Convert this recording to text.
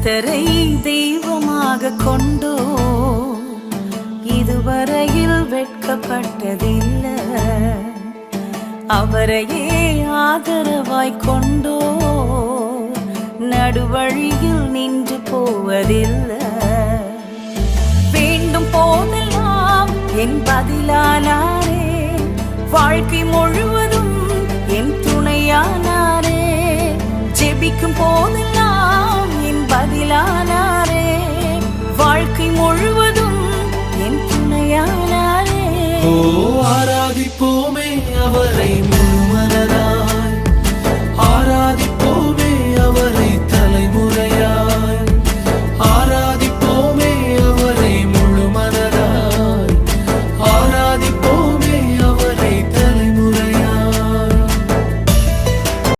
கர்த்தரை தெய்வமாக கொண்டோ இதுவரையில் வெட்கப்பட்டதில்லை. அவரையே ஆதரவாய் கொண்டோ நடுவழியில் நின்று போவதில்லை. வேண்டும் போதெல்லாம் என் பதிலானாரே, வாழ்க்கை முழுவதும் என் துணையானாரே. ஜெபிக்கும்